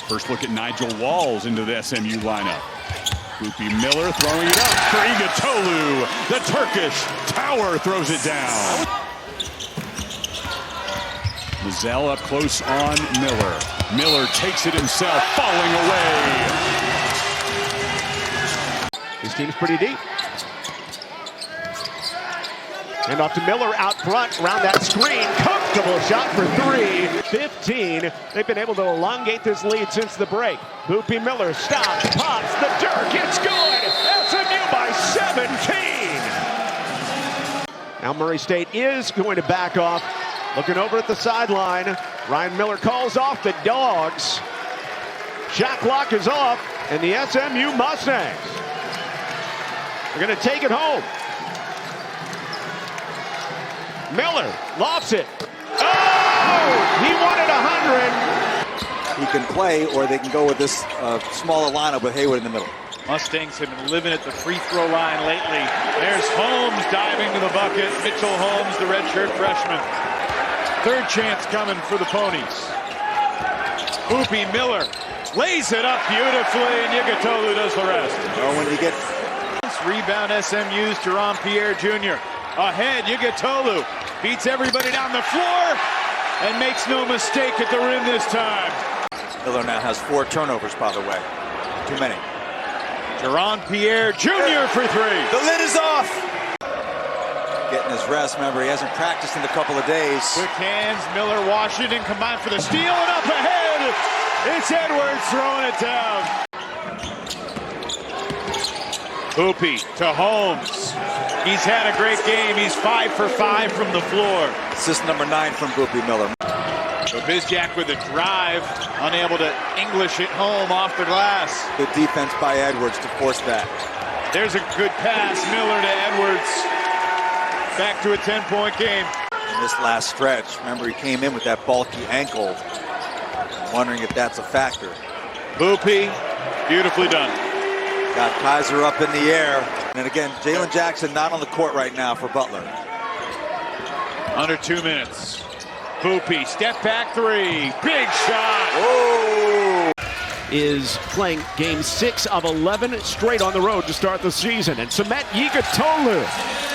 First look at Nigel Walls into the SMU lineup. Boopie Miller throwing it up for Igitolu. The Turkish Tower throws it down. Mazzell up close on Miller. Miller takes it himself, falling away. His team's pretty deep. And off to Miller out front, around that screen. Comfortable shot for 3. 15. They've been able to elongate this lead since the break. Boopie Miller stops, pops, the Dirk. It's good! SMU by 17! Now Murray State is going to back off. Looking over at the sideline. Ryan Miller calls off the Dogs. Shot clock is off, and the SMU Mustangs are going to take it home. Miller lofts it. Oh! He wanted 100. He can play, or they can go with this smaller lineup with Hayward in the middle. Mustangs have been living at the free throw line lately. There's Holmes diving to the bucket. Mitchell Holmes, the redshirt freshman. Third chance coming for the Ponies. Boopie Miller lays it up beautifully, and Igitolu does the rest. Oh, when you get rebound, SMU's Jerron Pierre Jr. Ahead, Igitolu beats everybody down the floor and makes no mistake at the rim this time. Miller now has 4 turnovers, by the way. Too many. Jerron Pierre Jr. for 3. The lid is off. Getting his rest. Remember, he hasn't practiced in a couple of days. Quick hands, Miller, Washington combined for the steal, and up ahead, it's Edwards throwing it down. Boopie to Holmes. He's had a great game. He's 5 for 5 from the floor. Assist number 9 from Boopie Miller. So Bizjack with a drive, unable to English it home off the glass. Good defense by Edwards to force that. There's a good pass, Miller to Edwards. Back to a 10-point game. In this last stretch, remember he came in with that bulky ankle. I'm wondering if that's a factor. Boopie, beautifully done. Got Kaiser up in the air. And again, Jalen Jackson not on the court right now for Butler. Under 2 minutes. Boopie, step back 3. Big shot. Oh! Is playing game 6 of 11 straight on the road to start the season. And Samet Igitolu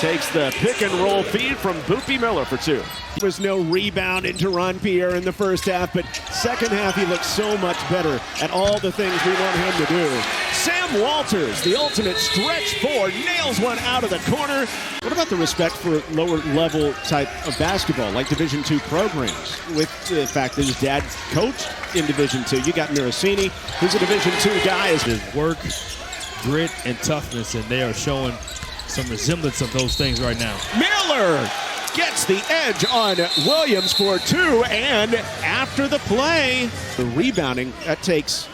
takes the pick and roll feed from Boopie Miller for 2. There was no rebound into Ron Pierre in the first half, but second half he looked so much better at all the things we want him to do. Sam Walters, the ultimate stretch 4, nails one out of the corner. What about the respect for lower level type of basketball, like Division II programs? With the fact that his dad coached in Division II. You got Miracini, who's a Division II guy. His work, grit, and toughness, and they are showing some resemblance of those things right now. Miller gets the edge on Williams for 2, and after the play, the rebounding, that takes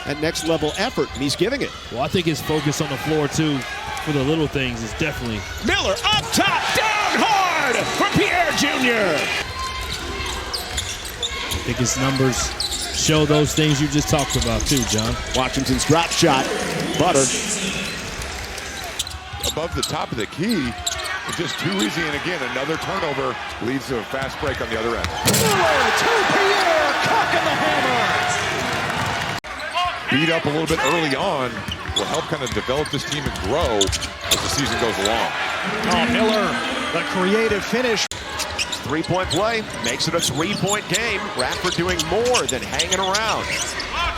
that next level effort, and he's giving it. Well, I think his focus on the floor, too, for the little things is definitely... Miller up top, down hard for Pierre Jr. I think his numbers show those things you just talked about, too, John. Washington's drop shot, Butter. Above the top of the key, just too easy, and again, another turnover leads to a fast break on the other end. Miller to Pierre, cocking the hammer. Beat up a little bit early on will help kind of develop this team and grow as the season goes along. Oh, Miller, the creative finish. 3-point play makes it a 3-point game. Radford doing more than hanging around.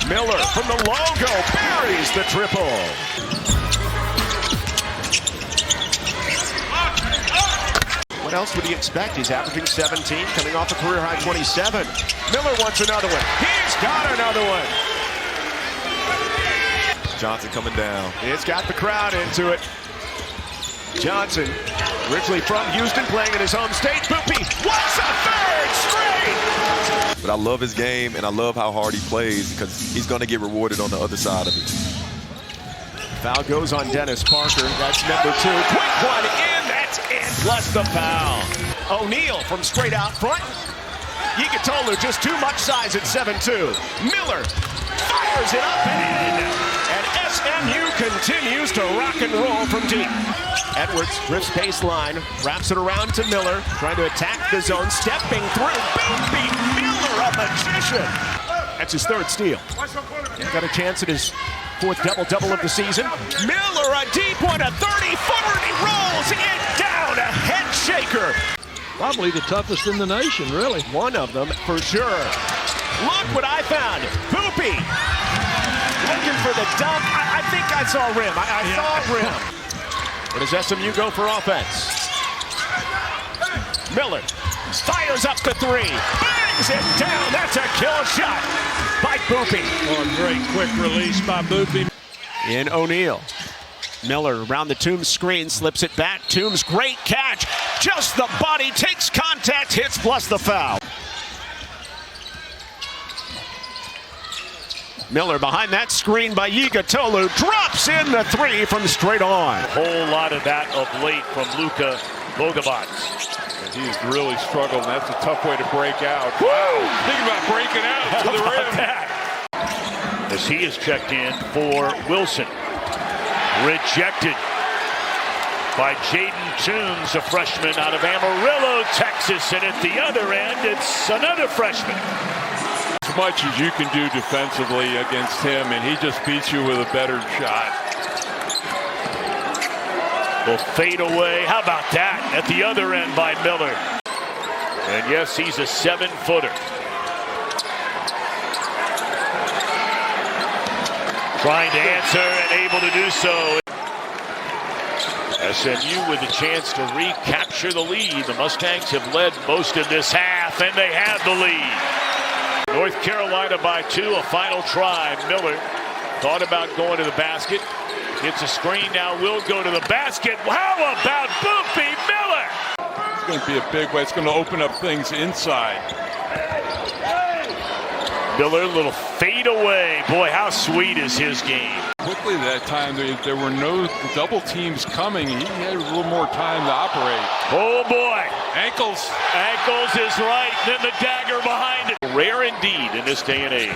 Miller from the logo buries the triple. What else would he expect? He's averaging 17, coming off a career-high 27. Miller wants another one. He's got another one. Johnson coming down. It's got the crowd into it. Johnson, originally from Houston, playing in his home state. Boopie wants a 3rd straight! But I love his game, and I love how hard he plays because he's going to get rewarded on the other side of it. Foul goes on Dennis Parker. That's number 2. Quick one in. That's it. Plus the foul. O'Neal from straight out front. Igitolu just too much size at 7'2". Miller fires it up and in. And SMU continues to rock and roll from deep. Edwards drifts baseline, wraps it around to Miller, trying to attack the zone, stepping through. Boopie Miller, a magician. That's his third steal. He's got a chance at his fourth double-double of the season. Miller, a deep one, a 30-footer, and he rolls it down, a head shaker. Probably the toughest in the nation, really. One of them, for sure. Look what I found. Boopie looking for the dunk. I think I saw rim. I saw rim. Where does SMU go for offense? Miller fires up the three. Bangs it down. That's a kill shot by Boopie. Oh, a great quick release by Boopie. In O'Neal. Miller around the Toombs screen, slips it back. Toombs, great catch. Just the body, takes contact, hits plus the foul. Miller behind that screen by Yigatolu, drops in the three from straight on. Whole lot of that of late from Luka Bogovac. He's really struggled, and that's a tough way to break out. Wow! Think about breaking out to the rim. As he is checked in for Wilson. Rejected by Jaden Toombs, a freshman out of Amarillo, Texas. And at the other end, it's another freshman. As much as you can do defensively against him, and he just beats you with a better shot. Will fade away. How about that? At the other end by Miller. And yes, he's a 7-footer. Trying to answer and able to do so. SMU with a chance to recapture the lead. The Mustangs have led most of this half, and they have the lead. North Carolina by 2, a final try. Miller thought about going to the basket. Gets a screen now, will go to the basket. How about Boopie Miller? It's going to be a big way. It's going to open up things inside. Miller, little fade away. Boy, how sweet is his game. Quickly that time, there were no double teams coming. He had a little more time to operate. Oh, boy. Ankles. Ankles is right. Then the dagger behind it. Rare indeed in this day and age.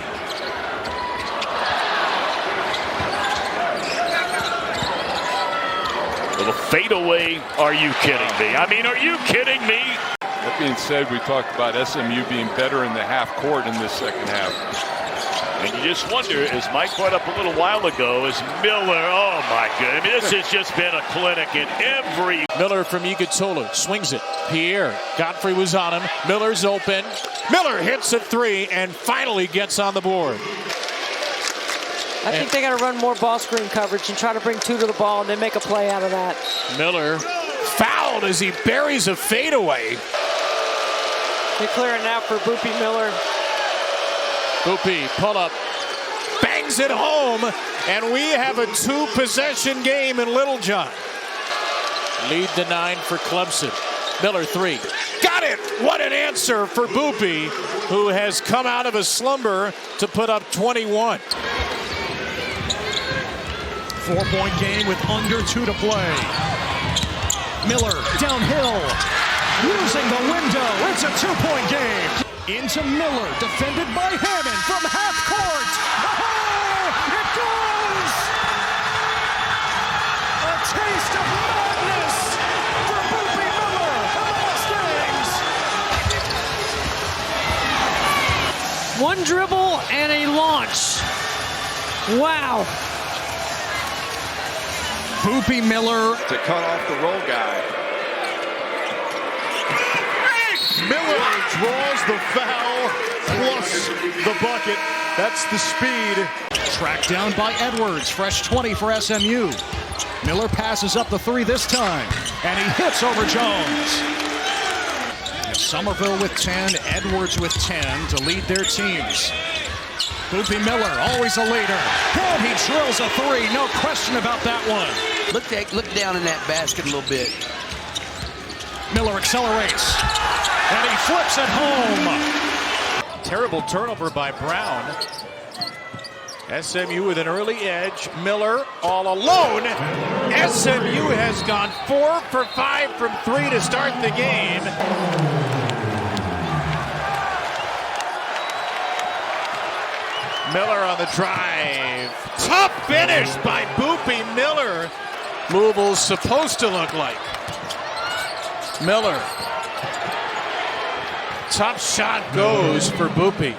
Little fade away. Are you kidding me? I mean, are you kidding me? That being said, we talked about SMU being better in the half court in this second half. And you just wonder, as Mike brought up a little while ago, is Miller, oh my goodness, this has just been a clinic in every. Miller from Yigatolu, swings it. Pierre, Godfrey was on him. Miller's open. Miller hits a three and finally gets on the board. I think they got to run more ball screen coverage and try to bring two to the ball and then make a play out of that. Miller fouled as he buries a fadeaway. They're clearing now for Boopie Miller. Boopie, pull up, bangs it home, and we have a two-possession game in Littlejohn. Lead to 9 for Clemson. Miller three. Got it! What an answer for Boopie, who has come out of a slumber to put up 21. 4-point game with under 2 to play. Miller downhill, using the window. It's a 2-point game. Into Miller, defended by Hammond from half court. Oh, it goes! A taste of madness for Boopie Miller and the Mustangs. One dribble and a launch. Wow. Boopie Miller to cut off the roll guy. Miller draws the foul plus the bucket. That's the speed. tracked down by Edwards, fresh 20 for SMU. Miller passes up the three this time, and he hits over Jones. Somerville with 10, Edwards with 10 to lead their teams. Boopie Miller, always a leader. And he drills a three, no question about that one. Look down in that basket a little bit. Miller accelerates, and he flips it home. Terrible turnover by Brown. SMU with an early edge. Miller all alone. SMU has gone 4 for 5 from 3 to start the game. Miller on the drive. Tough finish by Boopie Miller. Louisville's supposed to look like. Miller. Tough shot goes for Boopie.